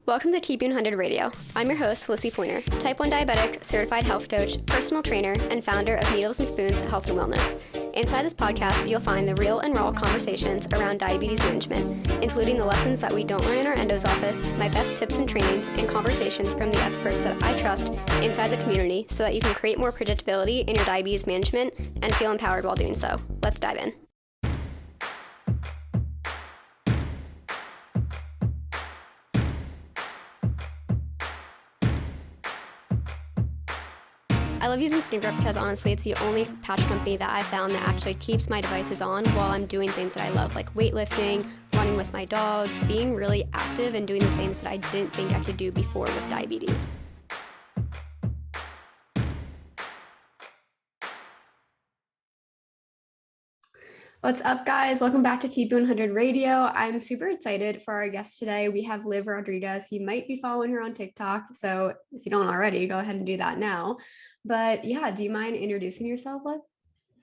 Welcome to Keep You 100 Radio. I'm your host, LISSIE Pointer, type 1 diabetic, certified health coach, personal trainer, and founder of Needles and Spoons Health and Wellness. Inside this podcast, you'll find the real and raw conversations around diabetes management, including the lessons that we don't learn in our endo's office, my best tips and trainings, and conversations from the experts that I trust inside the community so that you can create more predictability in your diabetes management and feel empowered while doing so. Let's dive in. I love using SkinGrip because honestly it's the only patch company that I found that actually keeps my devices on while I'm doing things that I love, like weightlifting, running with my dogs, being really active and doing the things that I didn't think I could do before with diabetes. What's up, guys? Welcome back to Keep You 100 Radio. I'm super excited for our guest today. We have Liv Rodriguez. You might be following her on TikTok, so if you don't already, go ahead and do that now. But yeah, do you mind introducing yourself, Liv?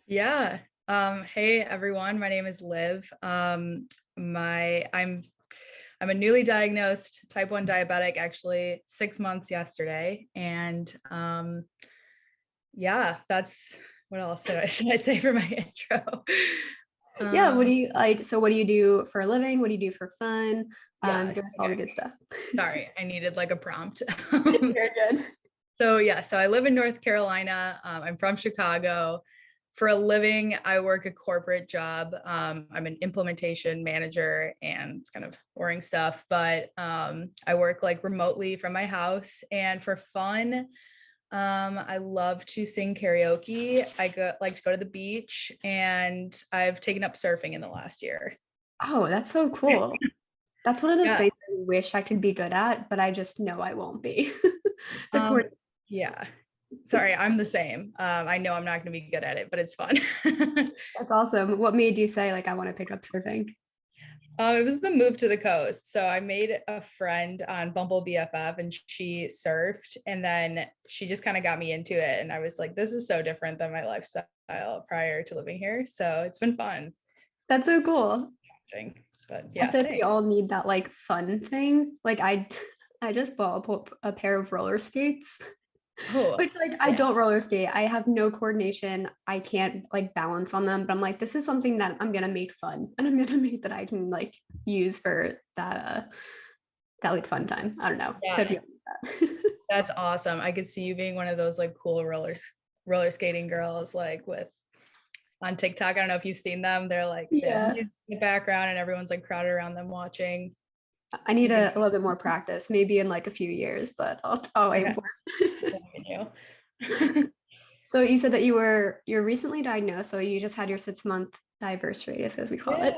Yeah. Hey everyone, my name is Liv. I'm a newly diagnosed type 1 diabetic, actually 6 months yesterday. And yeah, that's what else should I say for my intro? Yeah, what do you like? So what do you do for a living? What do you do for fun? Give us all the good stuff. Sorry, I needed like a prompt. You're good. So I live in North Carolina. I'm from Chicago. For a living, I work a corporate job. I'm an implementation manager and it's kind of boring stuff, but I work like remotely from my house. And for fun, I love to sing karaoke. Like to go to the beach, and I've taken up surfing in the last year. Oh, that's so cool. That's one of those things I wish I could be good at, but I just know I won't be. Yeah. Sorry, I'm the same. I know I'm not going to be good at it, but it's fun. That's awesome. What made you say, like, I want to pick up surfing? It was the move to the coast. So I made a friend on Bumble BFF and she surfed, and then she just kind of got me into it. And I was like, this is so different than my lifestyle prior to living here. So it's been fun. That's so cool. But yeah, I feel like we all need that like fun thing. Like I just bought a pair of roller skates. Which I don't roller skate. I have no coordination. I can't like balance on them, but I'm like, this is something that I'm gonna make fun and I'm gonna make that I can like use for that like fun time. I don't know. Yeah. That's awesome. I could see you being one of those like cool roller skating girls like on TikTok. I don't know if you've seen them. They're like in the background and everyone's like crowded around them watching. I need a little bit more practice, maybe in like a few years, but I'll aim for it. So you said that you're recently diagnosed, so you just had your 6-month anniversary, as we call it.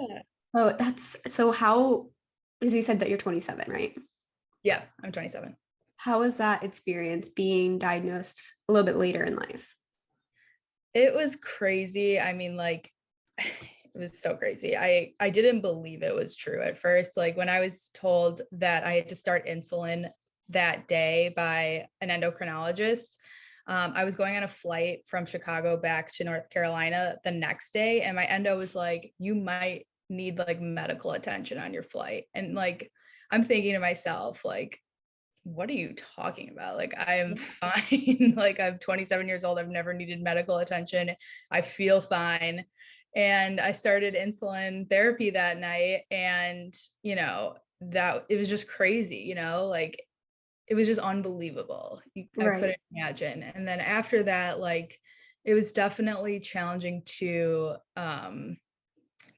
Oh, because you said that you're 27, right? Yeah, I'm 27. How was that experience being diagnosed a little bit later in life? It was crazy. I mean, like, it was so crazy. I didn't believe it was true at first. Like when I was told that I had to start insulin that day by an endocrinologist, I was going on a flight from Chicago back to North Carolina the next day. And my endo was like, you might need like medical attention on your flight. And like, I'm thinking to myself, like, what are you talking about? Like, I am fine. Like I'm 27 years old. I've never needed medical attention. I feel fine. And I started insulin therapy that night. And, that it was just crazy, like it was just unbelievable. I couldn't imagine. And then after that, like, it was definitely challenging to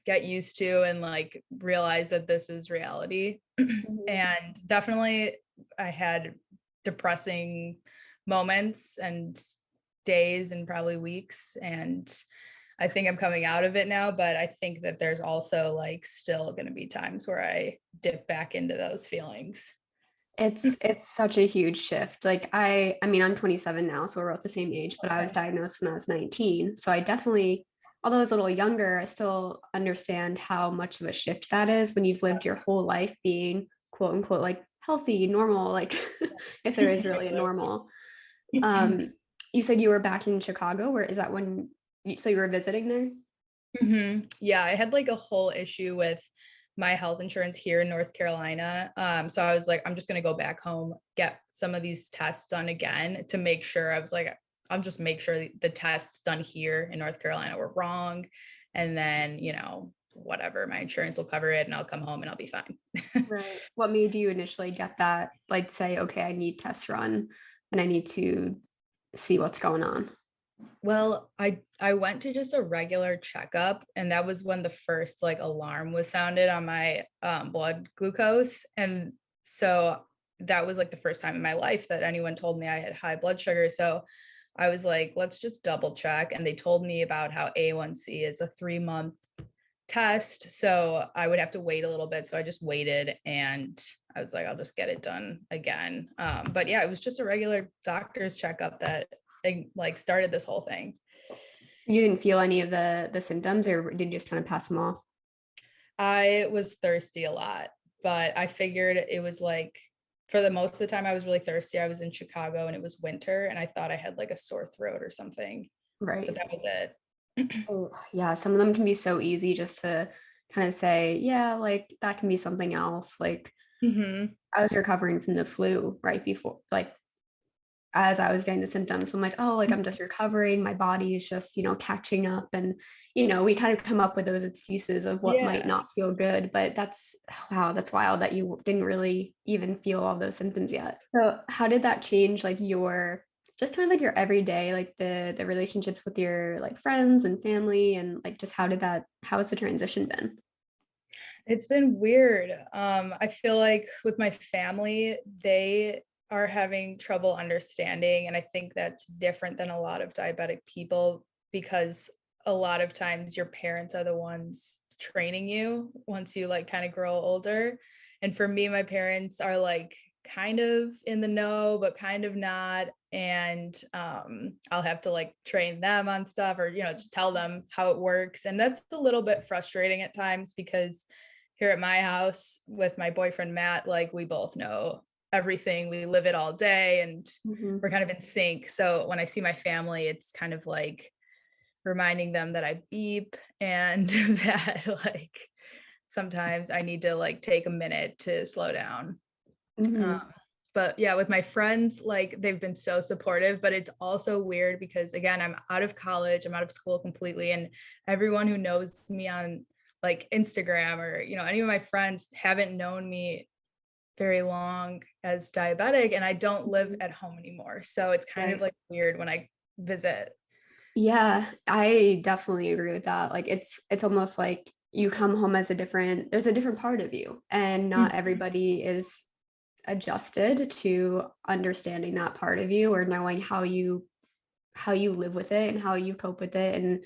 get used to and like realize that this is reality. And definitely I had depressing moments and days and probably weeks, and I think I'm coming out of it now, but I think that there's also like still going to be times where I dip back into those feelings. It's such a huge shift. Like I mean, I'm 27 now, so we're about the same age, but I was diagnosed when I was 19. So I definitely, although I was a little younger, I still understand how much of a shift that is when you've lived your whole life being quote unquote like healthy, normal, like if there is really a normal. You said you were back in Chicago. Where is that so you were visiting there? Yeah, I had like a whole issue with my health insurance here in North Carolina. So I was like, I'm just going to go back home, get some of these tests done again to make sure. I was like, I'll just make sure the tests done here in North Carolina were wrong. And then, whatever, my insurance will cover it and I'll come home and I'll be fine. Right. What made you initially get that, like say, okay, I need tests run and I need to see what's going on? Well, I went to just a regular checkup, and that was when the first like alarm was sounded on my blood glucose. And so that was like the first time in my life that anyone told me I had high blood sugar. So I was like, let's just double check. And they told me about how A1C is a 3-month test. So I would have to wait a little bit. So I just waited, and I was like, I'll just get it done again. But yeah, it was just a regular doctor's checkup that like started this whole thing. You didn't feel any of the symptoms, or did you just kind of pass them off? I was thirsty a lot, but I figured it was like, for the most of the time I was really thirsty. I was in Chicago and it was winter, and I thought I had like a sore throat or something, but Right. that was it. Oh, yeah, some of them can be so easy just to kind of say, yeah, like that can be something else. Like Hmm. I was recovering from the flu right before, like as I was getting the symptoms. So I'm like, oh, like I'm just recovering. My body is just, catching up. And, we kind of come up with those excuses of what might Yeah. not feel good. But wow, that's wild that you didn't really even feel all those symptoms yet. So how did that change like your just kind of like your everyday, like the relationships with your like friends and family, and like just how has the transition been? It's been weird. I feel like with my family, they are having trouble understanding. And I think that's different than a lot of diabetic people, because a lot of times your parents are the ones training you once you like kind of grow older. And for me, my parents are like kind of in the know, but kind of not. And I'll have to like train them on stuff, or, just tell them how it works. And that's a little bit frustrating at times, because here at my house with my boyfriend Matt, like we both know everything. We live it all day, and Mhm. we're kind of in sync. So when I see my family, it's kind of like reminding them that I beep, and that like sometimes I need to like take a minute to slow down. Um, Mhm. but yeah, with my friends, like they've been so supportive, but it's also weird because again, I'm out of college, I'm out of school completely. And everyone who knows me on like Instagram, or, any of my friends haven't known me very long as diabetic, and I don't live Mhm. at home anymore. So it's kind of Right. like weird when I visit. Yeah, I definitely agree with that. Like it's almost like you come home as there's a different part of you, and not Mhm. everybody is adjusted to understanding that part of you or knowing how you live with it and how you cope with it, and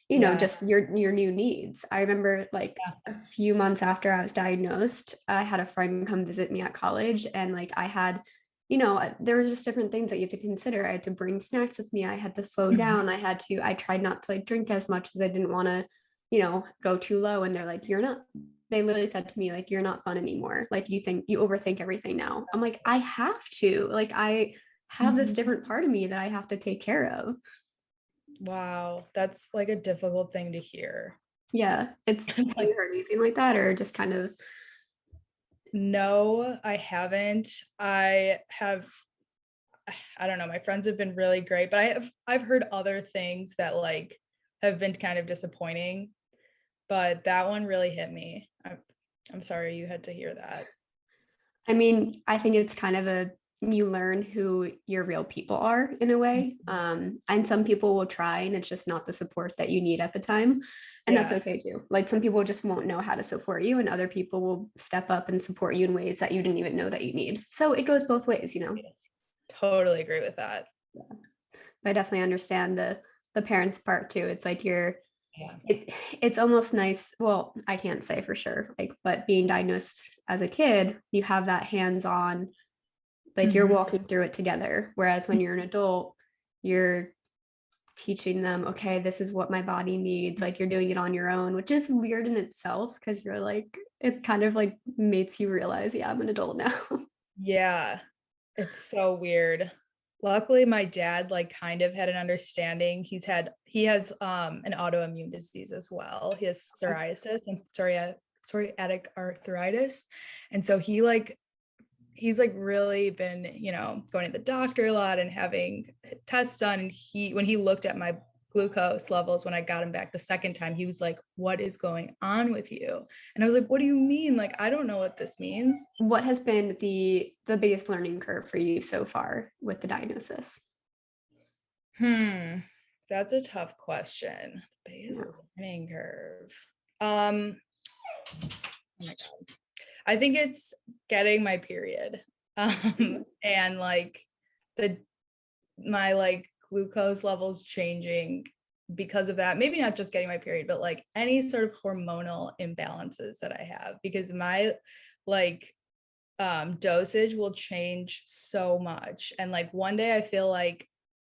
Yeah. just your new needs. I remember like Yeah. a few months after I was diagnosed, I had a friend come visit me at college, and like I had there was just different things that you have to consider. I had to bring snacks with me. I had to slow Mhm. down. I tried not to like drink as much as I didn't want to, go too low. And they're like, they literally said to me, like, you're not fun anymore. Like you overthink everything now. I'm like, I have to. Like I have this Mhm. different part of me that I have to take care of. Wow, that's like a difficult thing to hear. Yeah. Have you heard anything like that, or just kind of No, I haven't. I don't know, my friends have been really great, but I've heard other things that like have been kind of disappointing, but that one really hit me. I'm sorry you had to hear that. I mean, I think it's kind of you learn who your real people are in a way. And some people will try and it's just not the support that you need at the time. And that's Yeah, okay too. Like some people just won't know how to support you, and other people will step up and support you in ways that you didn't even know that you need. So it goes both ways. totally agree with that. I definitely understand the parents part too. It's like Yeah. it's almost nice. Well, I can't say for sure, like, but being diagnosed as a kid, you have that hands-on, like you're Mhm. walking through it together. Whereas when you're an adult, you're teaching them, okay, this is what my body needs. Like you're doing it on your own, which is weird in itself because you're like, it kind of like makes you realize, yeah, I'm an adult now. Yeah, it's so weird. Luckily, my dad like kind of had an understanding. He has an autoimmune disease as well. He has psoriasis and psoriatic arthritis. And so he's like really been, going to the doctor a lot and having tests done. And when he looked at my glucose levels, when I got him back the second time, he was like, "What is going on with you?" And I was like, "What do you mean? Like, I don't know what this means." What has been the biggest learning curve for you so far with the diagnosis? That's a tough question. The biggest learning curve. Oh my God. I think it's getting my period. And like my like glucose levels changing because of that. Maybe not just getting my period, but like any sort of hormonal imbalances that I have, because my like dosage will change so much. And like one day I feel like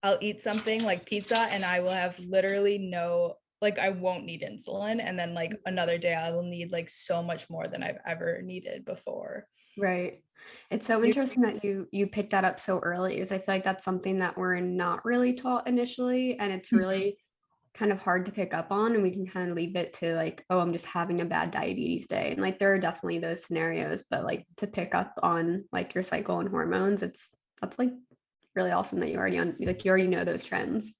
I'll eat something like pizza and I will have literally I won't need insulin. And then like another day I will need like so much more than I've ever needed before. Right. It's so interesting that you picked that up so early, because I feel like that's something that we're not really taught initially. And it's really kind of hard to pick up on, and we can kind of leave it to like, oh, I'm just having a bad diabetes day. And like there are definitely those scenarios, but like to pick up on like your cycle and hormones, that's like really awesome that you already know those trends.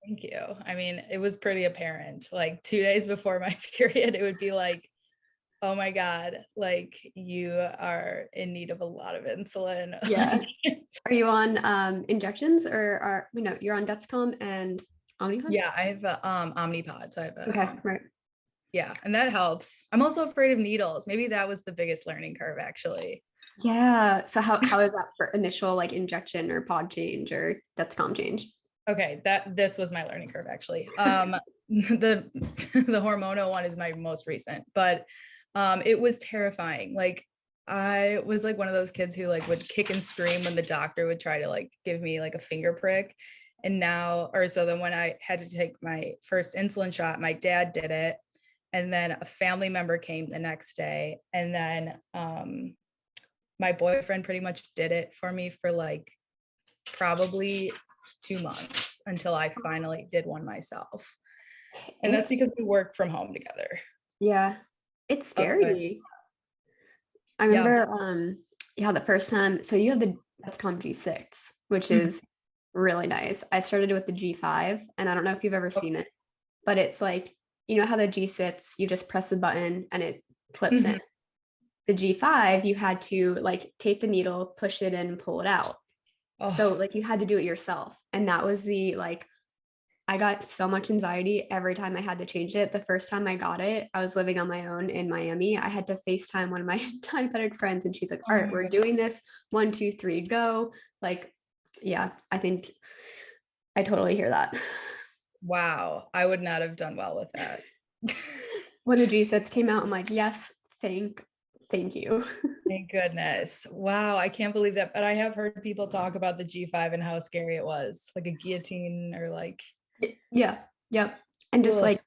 Thank you. I mean, it was pretty apparent. Like 2 days before my period, it would be like, oh my God, like you are in need of a lot of insulin. Yeah. Are you on injections, or you're on Dexcom and Omnipod? Yeah, I have Omnipod. So I have Okay, right. Yeah, and that helps. I'm also afraid of needles. Maybe that was the biggest learning curve, actually. Yeah. So how is that for initial like injection or pod change or Dexcom change? Okay, this was my learning curve, actually. The hormonal one is my most recent, but it was terrifying. Like I was like one of those kids who like would kick and scream when the doctor would try to like give me like a finger prick. And so then when I had to take my first insulin shot, my dad did it. And then a family member came the next day. And then my boyfriend pretty much did it for me for like probably 2 months until I finally did one myself. And that's because we work from home together. Yeah. It's Okay. scary. I remember the first time, so you have the Dexcom G6, which is really nice. I started with the G5, and I don't know if you've ever seen it, but it's like, you know how the G6, you just press a button and it clips in. The G5, you had to like take the needle, push it in, and pull it out. So like you had to do it yourself. And that was I got so much anxiety every time I had to change it. The first time I got it, I was living on my own in Miami. I had to FaceTime one of my diabetic friends, and she's like, all right, we're doing this. 1, 2, 3, go. Like, yeah, I think I totally hear that. Wow. I would not have done well with that. When the G6 came out, I'm like, yes, thank you. Thank goodness. Wow. I can't believe that. But I have heard people talk about the G5 and how scary it was, like a guillotine or like. Yeah. Yep. And just like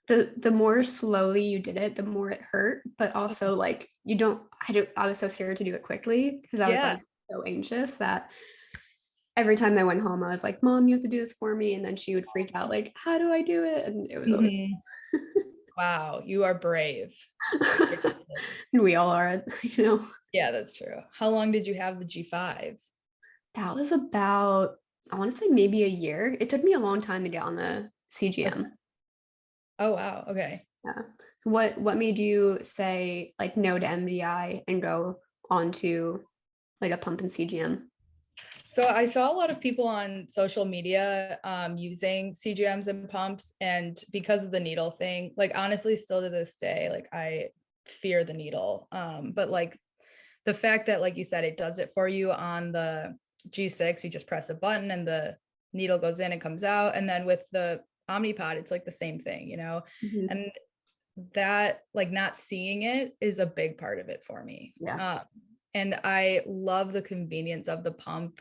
the more slowly you did it, the more it hurt. But also like I was so scared to do it quickly because I was like so anxious that every time I went home, I was like, Mom, you have to do this for me. And then she would freak out, like, how do I do it? And it was always wow, you are brave. And we all are, Yeah, that's true. How long did you have the G5? That was about, I want to say maybe a year. It took me a long time to get on the CGM. Okay. Oh, wow. Okay. Yeah. What made you say like no to MDI and go on to like a pump and CGM? So I saw a lot of people on social media using CGMs and pumps, and because of the needle thing, like honestly, still to this day, like I fear the needle. But like the fact that, like you said, it does it for you on the G6, you just press a button and the needle goes in and comes out. And then with the Omnipod, it's like the same thing, and that like not seeing it is a big part of it for me. Yeah. And I love the convenience of the pump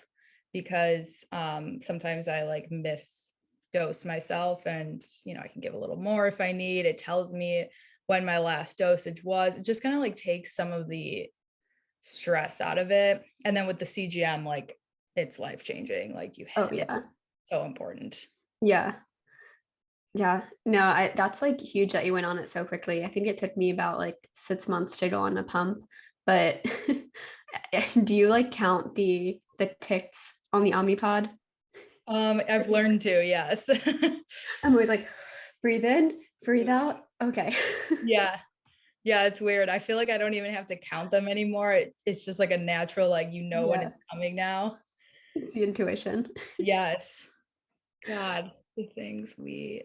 because sometimes I like miss dose myself, and I can give a little more if I need. It tells me when my last dosage was. It just kind of like takes some of the stress out of it. And then with the CGM, like it's life changing. Like so important. Yeah. Yeah, no, that's like huge that you went on it so quickly. I think it took me about like 6 months to go on a pump, but do you like count the ticks on the Omnipod? I've learned to, yes. I'm always like, breathe in, breathe out. Okay. Yeah. Yeah, it's weird. I feel like I don't even have to count them anymore. It's just like a natural, like, when Yeah, it's coming now. it's the intuition. Yes. God, the things we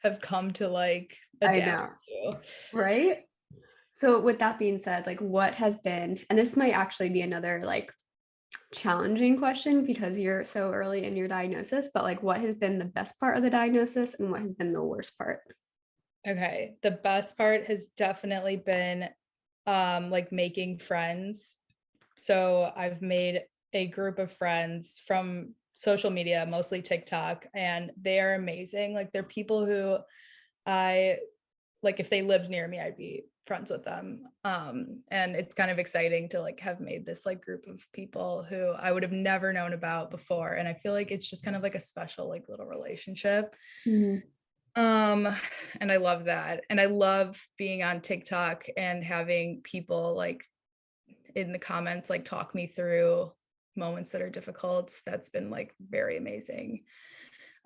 have come to like I adapt know, to. right? So with that being said, like what has been, and this might actually be another like challenging question because you're so early in your diagnosis, but like what has been the best part of the diagnosis and what has been the worst part? Okay. The best part has definitely been like making friends. So I've made a group of friends from social media, mostly TikTok, and they are amazing. Like they're people who I like if they lived near me, I'd be friends with them. And it's kind of exciting to like have made this like group of people who I would have never known about before. And I feel like it's just kind of like a special like little relationship. Mhm. Um, and I love that. And I love being on TikTok and having people like in the comments like talk me through moments that are difficult. That's been like very amazing.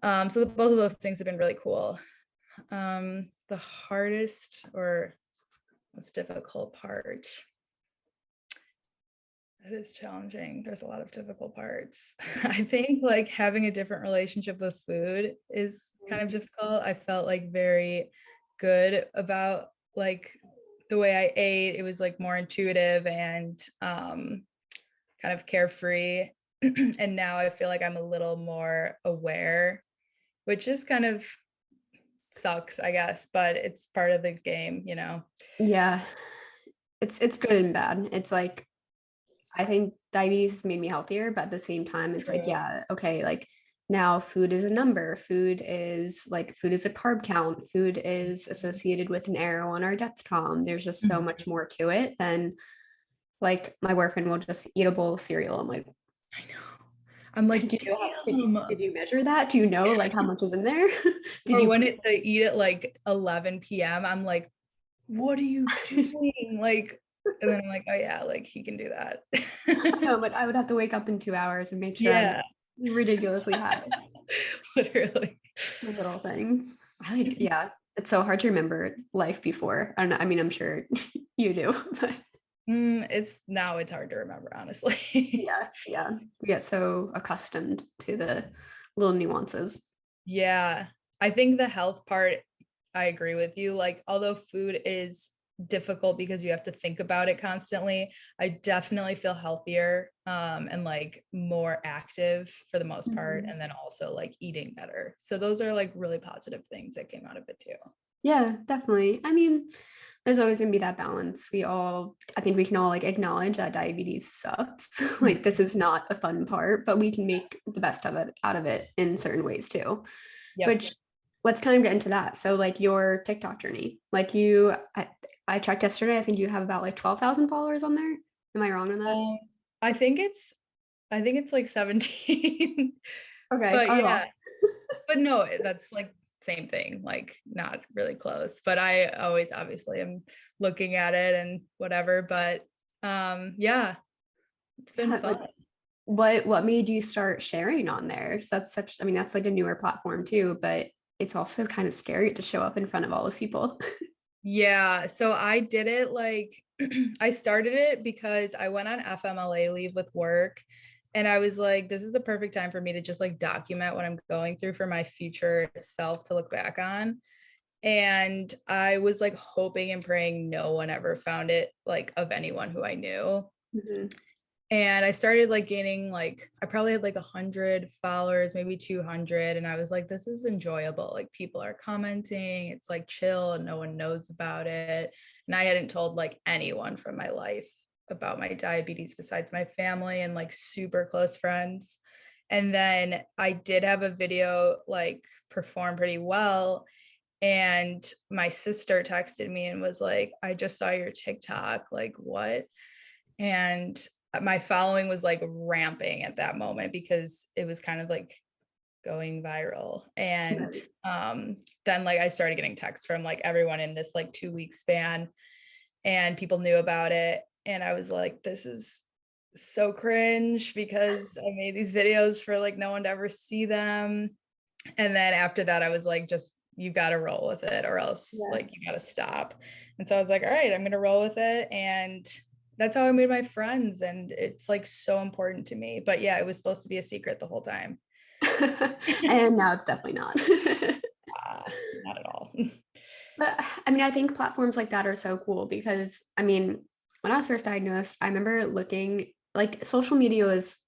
So both of those things have been really cool. The hardest or most difficult part, that is challenging. There's a lot of difficult parts. I think like having a different relationship with food is kind of difficult. I felt like very good about like the way I ate. It was like more intuitive and kind of carefree. And now I feel like I'm a little more aware, which is kind of sucks, I guess, but it's part of the game. Yeah, it's good and bad. It's like I think diabetes has made me healthier, but at the same time, it's like, True. yeah, okay, like now food is a number. Food is a carb count. Food is associated with an arrow on our Dexcom. There's just so Mhm. much more to it than like my boyfriend will just eat a bowl of cereal. I'm like, I know. I'm like, did you know damn. did you measure that? Do you know like how much is in there? Did Or you when they eat at like 11 p.m., I'm like, what are you doing? Like, and then I'm like, oh yeah, like he can do that. no, but I would have to wake up in 2 hours and make sure I'm Yeah, ridiculously high. literally. The little things. I like, yeah, it's so hard to remember life before. I don't know. I mean, I'm sure you do, but It's hard to remember, honestly. yeah. We get so accustomed to the little nuances. Yeah, I think the health part, I agree with you. Like, although food is difficult because you have to think about it constantly, I definitely feel healthier and like more active for the most part, Mhm. and then also like eating better. So those are like really positive things that came out of it too. Yeah, definitely. I mean, there's always gonna be that balance. I think we can all like acknowledge that diabetes sucks. Like this is not a fun part, but we can make the best of it out of it in certain ways too. Yep. Which let's kind of get into that. So like your TikTok journey, I checked yesterday. I think you have about like 12,000 followers on there. Am I wrong on that? Um, I think it's I think it's like 17. Okay, But I was yeah, off. but no, that's like same thing, like not really close. But I always obviously am looking at it and whatever. But yeah, it's been Yeah, fun. like what made you start sharing on there? So I mean, that's like a newer platform too, but it's also kind of scary to show up in front of all those people. Yeah, so I did it like I started it because I went on FMLA leave with work and I was like, this is the perfect time for me to just like document what I'm going through for my future self to look back on. And I was like hoping and praying no one ever found it, like of anyone who I knew. Mhm. And I started like gaining like I probably had like 100 followers, maybe 200. And I was like, this is enjoyable. Like people are commenting, it's like chill and no one knows about it. And I hadn't told like anyone from my life about my diabetes besides my family and like super close friends. And then I did have a video like perform pretty well. And my sister texted me and was like, I just saw your TikTok. Like, what? And my following was like ramping at that moment because it was kind of like going viral. And Right. then like I started getting texts from like everyone in this like 2 week span, and people knew about it. And I was like, this is so cringe because I made these videos for like no one to ever see them. And then after that, I was like, just you got to roll with it or else Yeah. like you got to stop. And so I was like, all right, I'm going to roll with it. And that's how I made my friends. And it's like so important to me. But yeah, it was supposed to be a secret the whole time. And now it's definitely not. Not at all. But I mean, I think platforms like that are so cool because I mean, when I was first diagnosed, I remember looking like social media was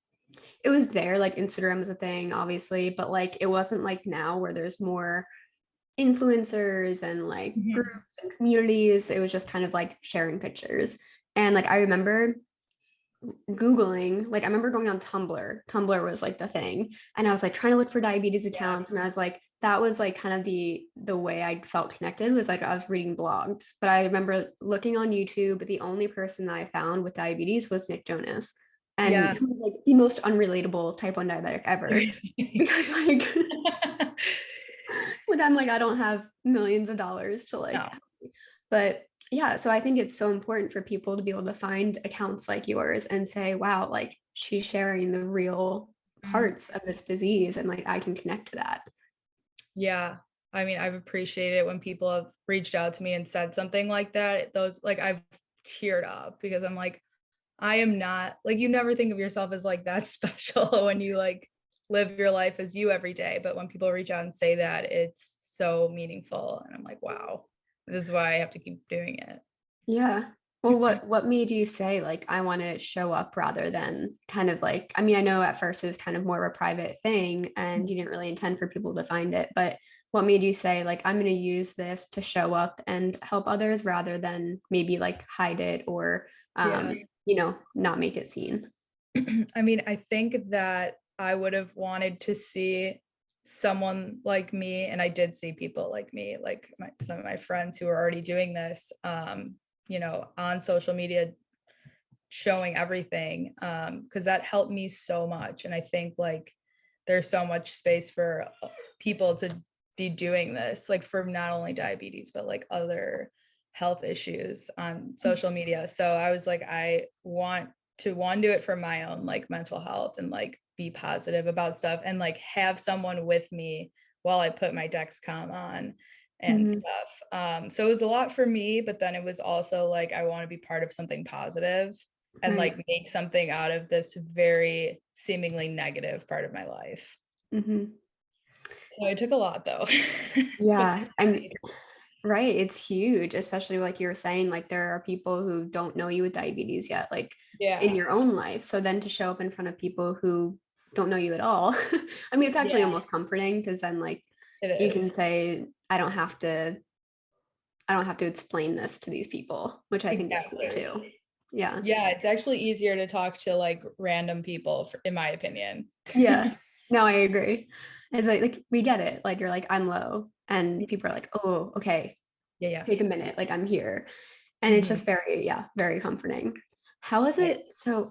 it was there, like Instagram was a thing, obviously, but like it wasn't like now where there's more influencers and like Mhm. groups and communities. It was just kind of like sharing pictures. And like I remember Googling, like I remember going on Tumblr. Tumblr was like the thing. And I was like trying to look for diabetes Yeah. accounts. And I was like, that was like kind of the way I felt connected was like I was reading blogs. But I remember looking on YouTube, the only person that I found with diabetes was Nick Jonas. Yeah. And he was like the most unrelatable type 1 diabetic ever. Because like when I'm like, I don't have millions of dollars to like, No. but yeah, so I think it's so important for people to be able to find accounts like yours and say, wow, like she's sharing the real Mm. parts of this disease and like I can connect to that. Yeah. I mean, I've appreciated it when people have reached out to me and said something like that. Those like I've teared up because I'm like, I am not like you never think of yourself as like that special when you like live your life as you every day. But when people reach out and say that, it's so meaningful. And I'm like, wow, this is why I have to keep doing it. Yeah. Well, what made you say like I want to show up rather than kind of like I mean, I know at first it was kind of more of a private thing and you didn't really intend for people to find it, but what made you say like I'm going to use this to show up and help others rather than maybe like hide it or Yeah. not make it seen? I mean, I think that I would have wanted to see someone like me, and I did see people like me, like some of my friends who are already doing this, on social media, showing everything, because that helped me so much. And I think like there's so much space for people to be doing this, like for not only diabetes, but like other health issues on social media. So I was like, I want to do it for my own like mental health and like be positive about stuff and like have someone with me while I put my Dexcom on and Mhm. stuff. So it was a lot for me, but then it was also like I want to be part of something positive and Right. like make something out of this very seemingly negative part of my life. Hmm. So it took a lot though. Yeah. Right. It's huge, especially like you were saying, like there are people who don't know you with diabetes yet, like in Yeah, your own life. So then to show up in front of people who don't know you at all, I mean, it's actually yeah, almost comforting because then like it you can is. say, I don't have to explain this to these people, which I think is cool Exactly. too. Yeah. Yeah, it's actually easier to talk to like random people, in my opinion. Yeah. No, I agree. It's like we get it. Like you're like, I'm low. And people are like, oh, okay, Yeah, yeah. take a minute. Like I'm here. And it's Mhm. just very, yeah, very comforting. How is Yeah. it? So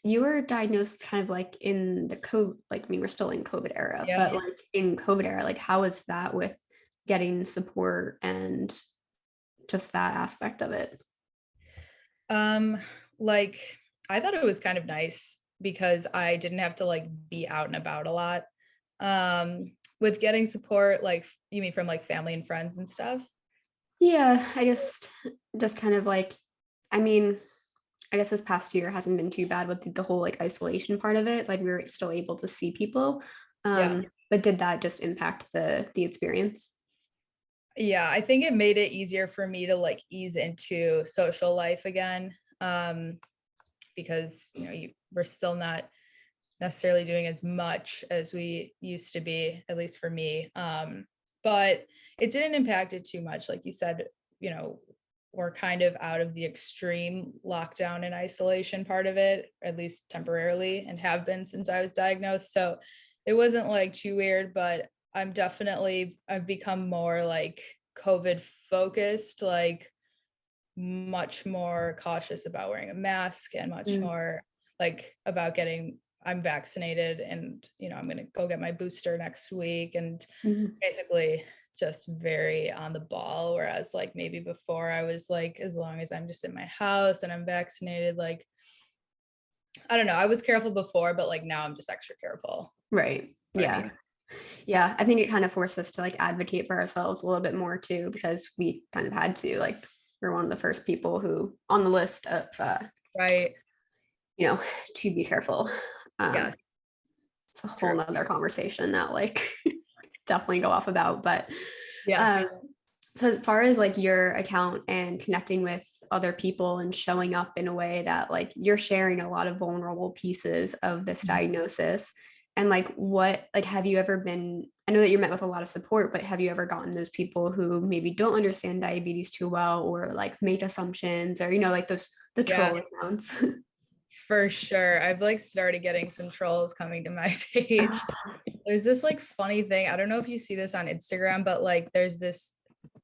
you were diagnosed kind of like in the COVID, like, I mean, we're still in COVID era, Yeah. but like in COVID era, like how is that with getting support and just that aspect of it? Um, like I thought it was kind of nice because I didn't have to like be out and about a lot. With getting support, like you mean from like family and friends and stuff? Yeah, I just kind of like, I mean, I guess this past year hasn't been too bad with the whole like isolation part of it. Like we were still able to see people. Yeah. But did that just impact the experience? Yeah, I think it made it easier for me to like ease into social life again. Because we're still not necessarily doing as much as we used to be, at least for me. But it didn't impact it too much. Like you said, you know, we're kind of out of the extreme lockdown and isolation part of it, at least temporarily, and have been since I was diagnosed. So it wasn't like too weird, but I've become more like COVID focused, like much more cautious about wearing a mask and much Mm. more like about getting I'm vaccinated and, I'm going to go get my booster next week, and Mhm. basically just very on the ball. Whereas like maybe before I was like, as long as I'm just in my house and I'm vaccinated, like, I don't know. I was careful before, but like now I'm just extra careful. Right. What I Yeah. mean. Yeah. I think it kind of forced us to like advocate for ourselves a little bit more too, because we kind of had to, like, we're one of the first people who on the list of, Right. to be careful. Yes. It's a whole True. nother conversation that like definitely go off about, but Yeah. so as far as like your account and connecting with other people and showing up in a way that like you're sharing a lot of vulnerable pieces of this diagnosis, and like what, like, have you ever been, I know that you're met with a lot of support, but have you ever gotten those people who maybe don't understand diabetes too well, or like make assumptions, or like the Yeah. troll accounts? For sure. I've like started getting some trolls coming to my page. There's this like funny thing. I don't know if you see this on Instagram, but like there's this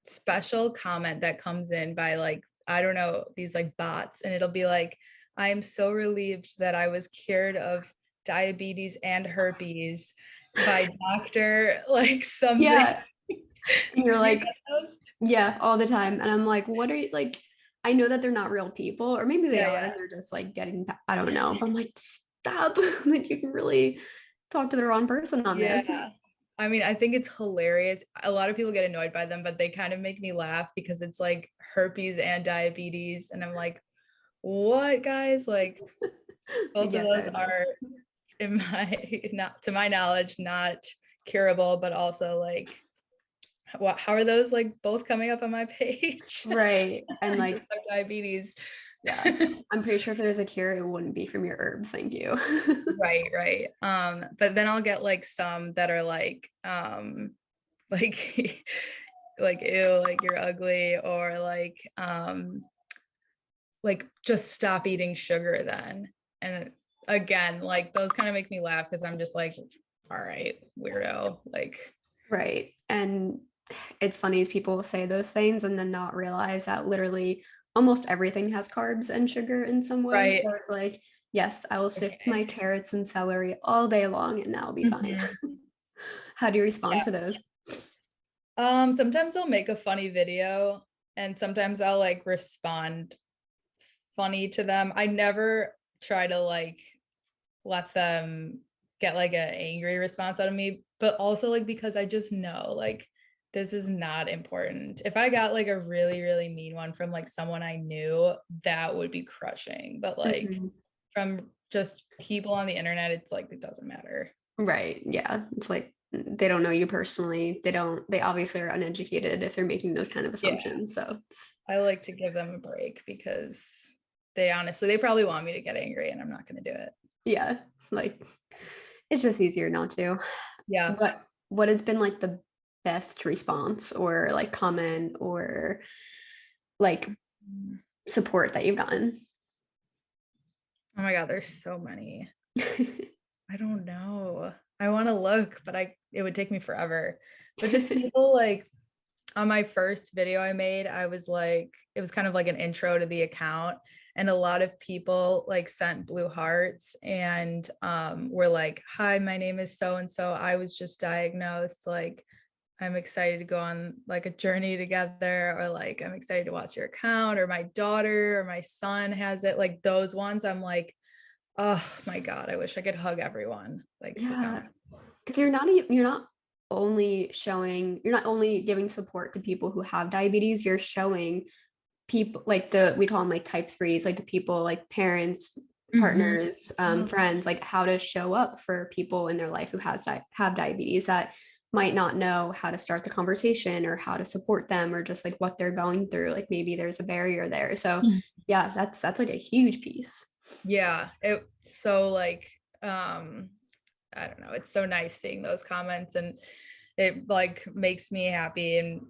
special comment that comes in by like, I don't know, these like bots, and it'll be like, I am so relieved that I was cured of diabetes and herpes by Dr. like something. Yeah. And you're Do you like, get those? yeah, all the time. And I'm like, what are you like? I know that they're not real people, or maybe they Yeah, are, yeah. and they're just like getting, I don't know. But I'm like, stop. Like, you can really talk to the wrong person on this. Yeah. I mean, I think it's hilarious. A lot of people get annoyed by them, but they kind of make me laugh because it's like herpes and diabetes. And I'm like, what, guys? Like, both of Yes, those I know. are, in my, not to my knowledge, not curable, but also like, what, how are those like both coming up on my page? Right. And I just like, have diabetes. yeah, I'm pretty sure if there's a cure, it wouldn't be from your herbs. Thank you. Right. But then I'll get like some that are like like, ew, like you're ugly, or like just stop eating sugar then. And again, like those kind of make me laugh because I'm just like, all right, weirdo. Like, Right. And it's funny as people say those things and then not realize that literally almost everything has carbs and sugar in some way. right. So it's like, yes, I will sift my Okay. carrots and celery all day long and that'll be fine. Mhm. How do you respond Yeah. to those? Sometimes I'll make a funny video, and sometimes I'll like respond funny to them. I never try to like let them get like an angry response out of me, but also like because I just know like this is not important. If I got like a really, really mean one from like someone I knew, that would be crushing. But like Mhm. from just people on the internet, it's like it doesn't matter. Right. Yeah. It's like they don't know you personally. They obviously are uneducated if they're making those kind of Yeah. assumptions. So it's, I like to give them a break because they probably want me to get angry, and I'm not going to do it. yeah, like it's just easier not to. Yeah. What has been like the best response or like comment or like support that you've gotten? Oh my God, there's so many. I don't know. I want to look, but it would take me forever. But just people like on my first video I made, I was like, it was kind of like an intro to the account. And a lot of people like sent blue hearts and were like, hi, my name is so and so. I was just diagnosed. Like, I'm excited to go on like a journey together, or like, I'm excited to watch your account, or my daughter or my son has it. Like those ones, I'm like, oh my God, I wish I could hug everyone. Like the Yeah, comment. because you're not only giving support to people who have diabetes, you're showing people like we call them like type threes, like the people like parents, Mhm. partners, Oh, friends, like how to show up for people in their life who have diabetes that might not know how to start the conversation or how to support them or just like what they're going through. Like maybe there's a barrier there. So yeah, that's like a huge piece. yeah, it's so like I don't know, it's so nice seeing those comments, and it like makes me happy and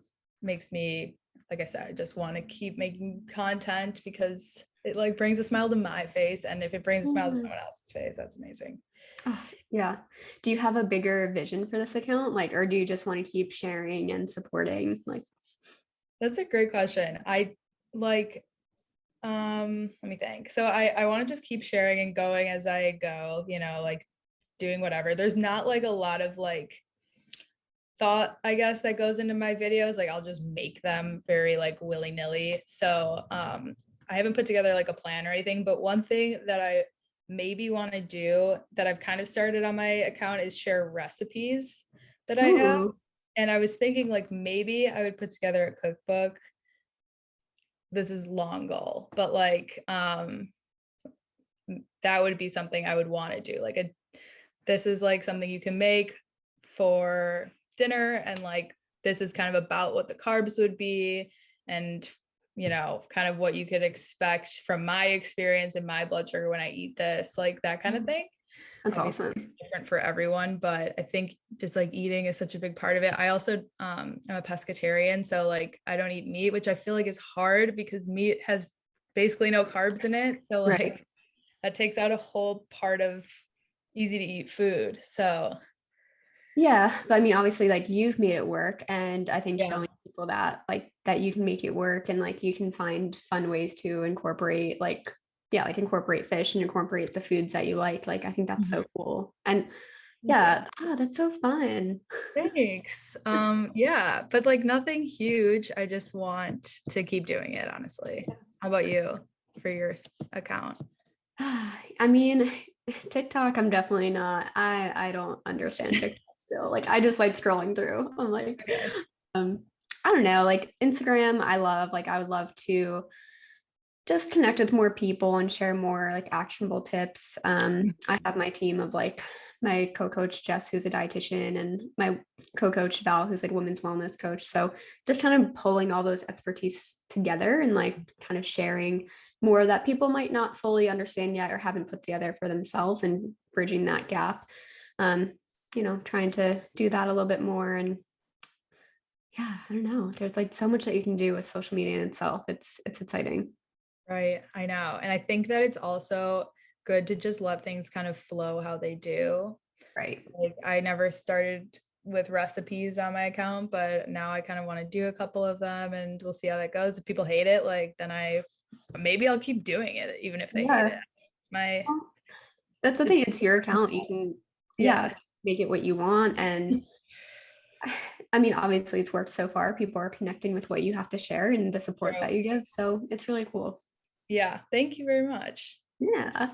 makes me, like I said, I just want to keep making content because it like brings a smile to my face, and if it brings a smile to Yeah. someone else's face, that's amazing. Oh, yeah. Do you have a bigger vision for this account? Like, or do you just want to keep sharing and supporting? Like, That's a great question. I like Let me think. So I want to just keep sharing and going as I go, you know, like doing whatever. There's not like a lot of like thought, I guess, that goes into my videos. Like I'll just make them very like willy-nilly. So I haven't put together like a plan or anything, but one thing that I maybe want to do that I've kind of started on my account is share recipes that I have. Ooh. And I was thinking like maybe I would put together a cookbook. This is long goal, but like that would be something I would want to do. Like this is like something you can make for dinner, and like this is kind of about what the carbs would be, and you know, kind of what you could expect from my experience and my blood sugar when I eat this, like that kind of thing. That's Obviously awesome. it's different for everyone, but I think just like eating is such a big part of it. I also I'm a pescatarian, so like I don't eat meat, which I feel like is hard because meat has basically no carbs in it. So like Right. that takes out a whole part of easy to eat food. So Yeah, but I mean, obviously, like you've made it work, and I think yeah. showing people that like that you can make it work, and like you can find fun ways to incorporate, like yeah, like incorporate fish and incorporate the foods that you like. Like I think that's so cool, and Thank you. yeah, oh, that's so fun. Thanks. Yeah, but like nothing huge. I just want to keep doing it, honestly. How about you for your account? I mean, TikTok, I'm definitely not. I don't understand TikTok still. Like I just like scrolling through. I'm like, Okay. um, I don't know, like Instagram, I love, like I would love to just connect with more people and share more like actionable tips. I have my team of like my co-coach Jess, who's a dietitian, and my co-coach Val, who's like women's wellness coach. So just kind of pulling all those expertise together and like kind of sharing more that people might not fully understand yet or haven't put together for themselves, and bridging that gap. Um, you know, trying to do that a little bit more. And yeah, I don't know. There's like so much that you can do with social media in itself. It's exciting. Right. I know. And I think that it's also good to just let things kind of flow how they do. Right. Like I never started with recipes on my account, but now I kind of want to do a couple of them and we'll see how that goes. If people hate it, like then maybe I'll keep doing it even if they hate it. Yeah. It's my Well, that's the it's thing. It's your account. You can, yeah, yeah. make it what you want. And I mean, obviously, it's worked so far. People are connecting with what you have to share and the support So that you give. So it's really cool. yeah, thank you very much. Yeah.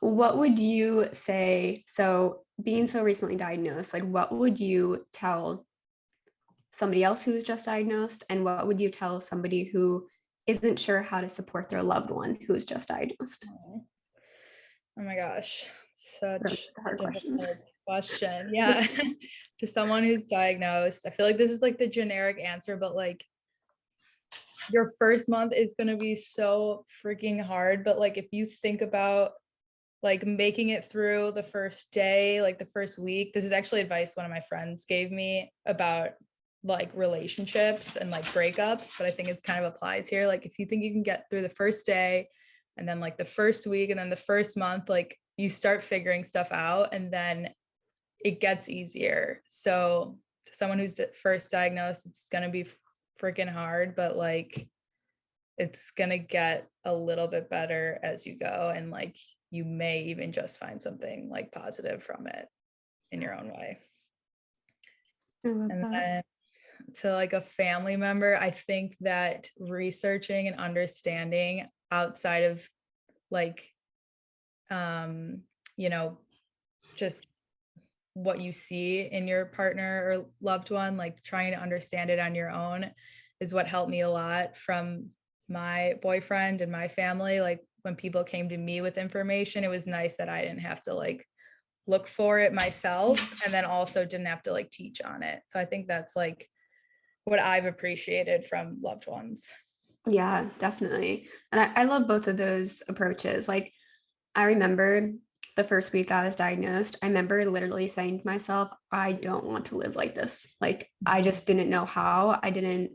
What would you say? So, being so recently diagnosed, like, what would you tell somebody else who's just diagnosed? And what would you tell somebody who isn't sure how to support their loved one who is just diagnosed? Oh my gosh, Really such a hard questions. difficult question. Yeah. To someone who's diagnosed, I feel like this is like the generic answer, but like your first month is going to be so freaking hard. But like, if you think about like making it through the first day, like the first week, this is actually advice one of my friends gave me about like relationships and like breakups, but I think it kind of applies here. Like, if you think you can get through the first day and then like the first week and then the first month, like you start figuring stuff out and then it gets easier. So, to someone who's first diagnosed, it's going to be freaking hard, but like it's going to get a little bit better as you go. And like you may even just find something like positive from it in your own way. I love And that. then to like a family member, I think that researching and understanding outside of like, you know, just what you see in your partner or loved one, like trying to understand it on your own is what helped me a lot from my boyfriend and my family. Like when people came to me with information, it was nice that I didn't have to like look for it myself and then also didn't have to like teach on it. So I think that's like what I've appreciated from loved ones. Yeah, definitely. And I love both of those approaches. Like, I remember the first week I was diagnosed, I remember literally saying to myself, I don't want to live like this. Like, I just didn't know how. I didn't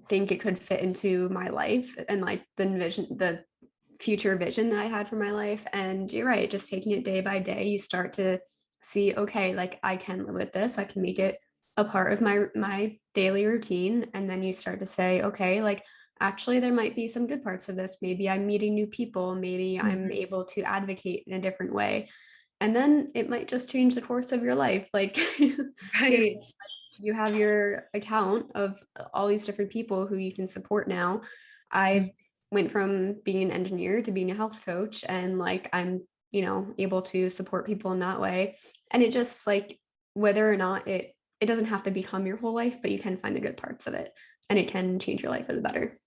think it could fit into my life and like the future vision that I had for my life. And you're right, just taking it day by day, you start to see, okay, like I can live with this. I can make it a part of my daily routine. And then you start to say, okay, like actually there might be some good parts of this. Maybe I'm meeting new people, maybe I'm able to advocate in a different way. And then it might just change the course of your life. Like Right. you have your account of all these different people who you can support now. I went from being an engineer to being a health coach, and like I'm, able to support people in that way. And it just like, whether or not it doesn't have to become your whole life, but you can find the good parts of it, and it can change your life for the better.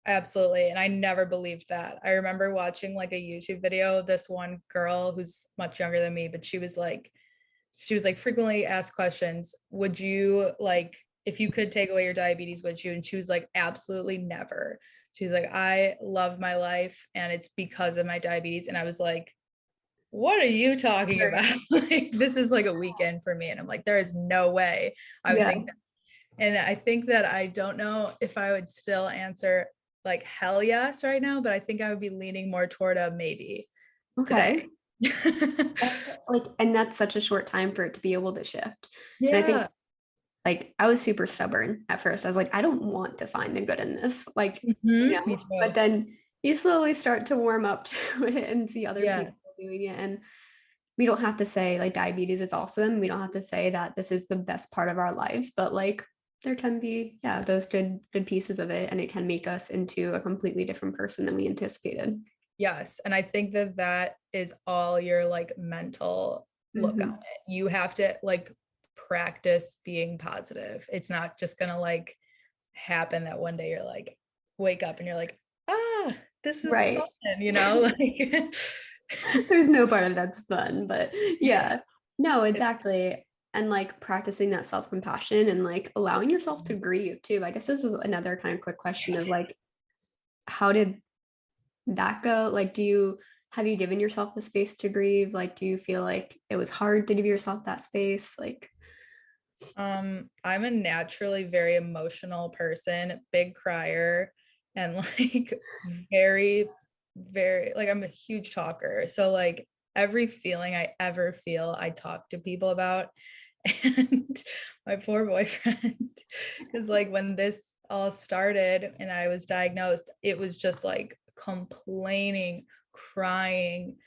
Absolutely. And I never believed that. I remember watching like a YouTube video, this one girl who's much younger than me, but she was like frequently asked questions. Would you like, if you could take away your diabetes, would you? And she was like, absolutely never. She's like, I love my life and it's because of my diabetes. And I was like, what are you talking about? Like, this is like a weekend for me. And I'm like, there is no way I would Yeah. think that. And I think that I don't know if I would still answer like hell yes right now, but I think I would be leaning more toward a maybe Okay. today. That's like, and that's such a short time for it to be able to shift. And I think Yeah. like I was super stubborn at first. I was like, I don't want to find the good in this. Like, Me too. but then you slowly start to warm up to it and see other Yeah. people doing it. And we don't have to say like diabetes is awesome. We don't have to say that this is the best part of our lives, but like there can be, yeah, those good pieces of it. And it can make us into a completely different person than we anticipated. Yes. And I think that that is all your like mental look on Mm-hmm. it. You have to like practice being positive. It's not just gonna like happen that one day you're like wake up and you're like, ah, this is Right. fun, like There's no part of that's fun, but yeah. yeah, no, exactly. And like practicing that self-compassion and like allowing yourself to grieve too. I guess this is another kind of quick question of like, how did that go? Like, have you given yourself the space to grieve? Like, do you feel like it was hard to give yourself that space? Like, I'm a naturally very emotional person, big crier, and like very, very like I'm a huge talker. So like every feeling I ever feel, I talk to people about. And my poor boyfriend, because like when this all started and I was diagnosed, it was just like complaining, crying,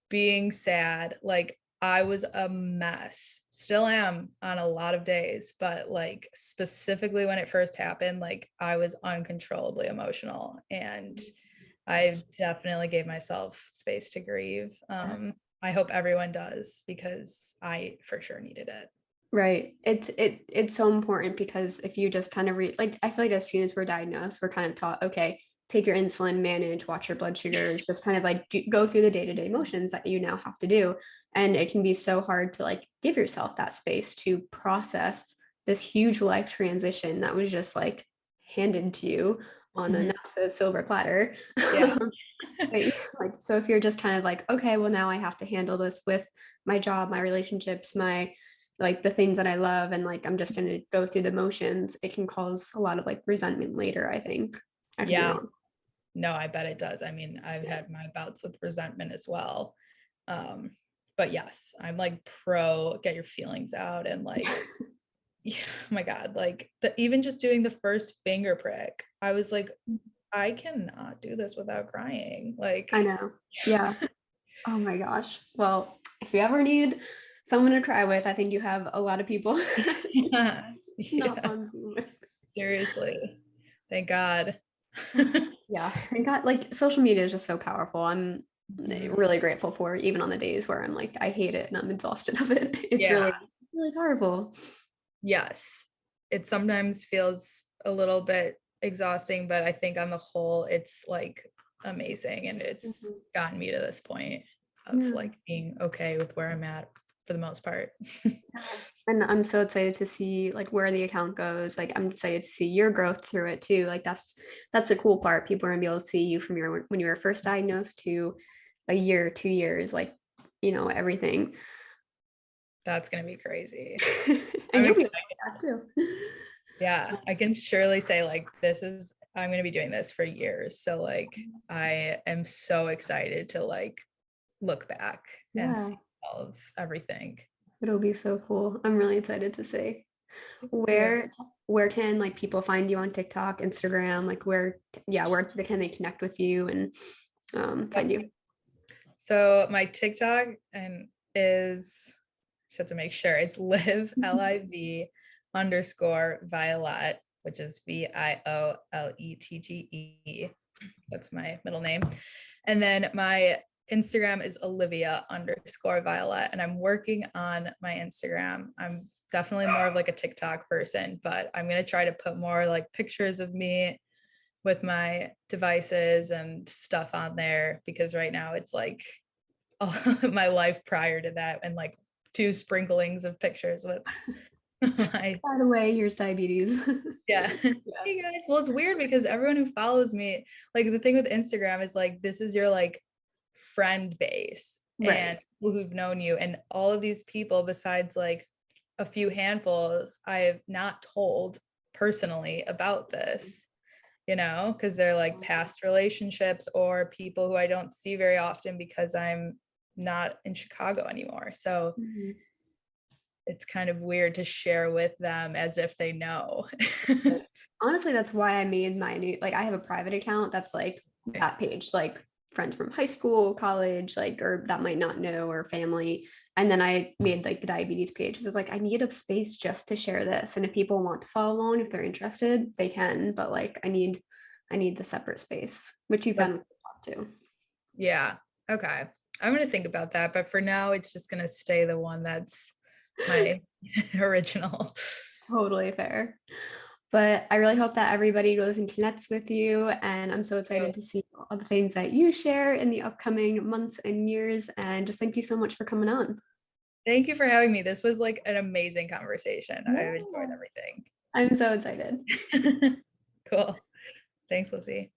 being sad. Like I was a mess. Still am on a lot of days, but like specifically when it first happened, like I was uncontrollably emotional and I definitely gave myself space to grieve. I hope everyone does because I for sure needed it. right. It's so important because if you just kind of like I feel like as soon as we're diagnosed, we're kind of taught, okay, take your insulin, manage, watch your blood sugars, just kind of like go through the day-to-day motions that you now have to do. And it can be so hard to like give yourself that space to process this huge life transition that was just like handed to you on a Mhm. not so silver platter. Yeah. Right. Like, so if you're just kind of like, okay, well, now I have to handle this with my job, my relationships, my like the things that I love, and like I'm just going to go through the motions, it can cause a lot of like resentment later, I think. I could be Yeah. wrong. No, I bet it does. I mean, I've Yeah. had my bouts with resentment as well. Um, but yes, I'm like pro get your feelings out and like, yeah, oh my God, like even just doing the first finger prick, I was like, I cannot do this without crying. Like, I know. Yeah. Oh my gosh. Well, if you ever need someone to cry with, I think you have a lot of people yeah, not yeah, on Zoom with. seriously. Thank God. Yeah, I got like social media is just so powerful. I'm Mhm. really grateful for it, even on the days where I'm like, I hate it and I'm exhausted of it. It's Yeah. really powerful. Yes. It sometimes feels a little bit exhausting, but I think on the whole, it's like amazing. And it's Mhm. gotten me to this point of Yeah. like being okay with where I'm at for the most part. Yeah. And I'm so excited to see like where the account goes. Like I'm excited to see your growth through it too. Like that's a cool part. People are gonna be able to see you from your when you were first diagnosed to a year, 2 years, like everything. That's going to be crazy. And I'm you'll be able excited. to do that too. Yeah. I can surely say, like, I'm going to be doing this for years. So, like, I am so excited to like look back and Yeah, see all of everything. it'll be so cool. I'm really excited to see Yeah. where where can like people find you on TikTok, Instagram, like where can they connect with you and find you? So my TikTok just have to make sure it's live _ Violette, which is VIOLETTE. That's my middle name. And then my Instagram is Olivia _ Violette. And I'm working on my Instagram. I'm definitely more of like a TikTok person, but I'm going to try to put more like pictures of me with my devices and stuff on there, because right now it's like my life prior to that and like 2 sprinklings of pictures with my By the way, here's diabetes. yeah. Hey guys, well, it's weird because everyone who follows me, like the thing with Instagram is like this is your like friend base and people who've known you, and all of these people besides like a few handfuls I have not told personally about this, because they're like past relationships or people who I don't see very often because I'm not in Chicago anymore. So it's kind of weird to share with them as if they know. Honestly, that's why I made my new, like I have a private account that's like that page, like friends from high school, college, like, or that might not know, or family. And then I made like the diabetes page. It's like, I need a space just to share this. And if people want to follow along, if they're interested, they can, but like, I need the separate space, which you found too. Yeah. Okay. I'm going to think about that. But for now, it's just going to stay the one that's my original. Totally fair. But I really hope that everybody goes and connects with you. And I'm so excited to see all the things that you share in the upcoming months and years. And just thank you so much for coming on. Thank you for having me. This was like an amazing conversation. Yeah. I enjoyed everything. I'm so excited. Cool. Thanks, LISSIE.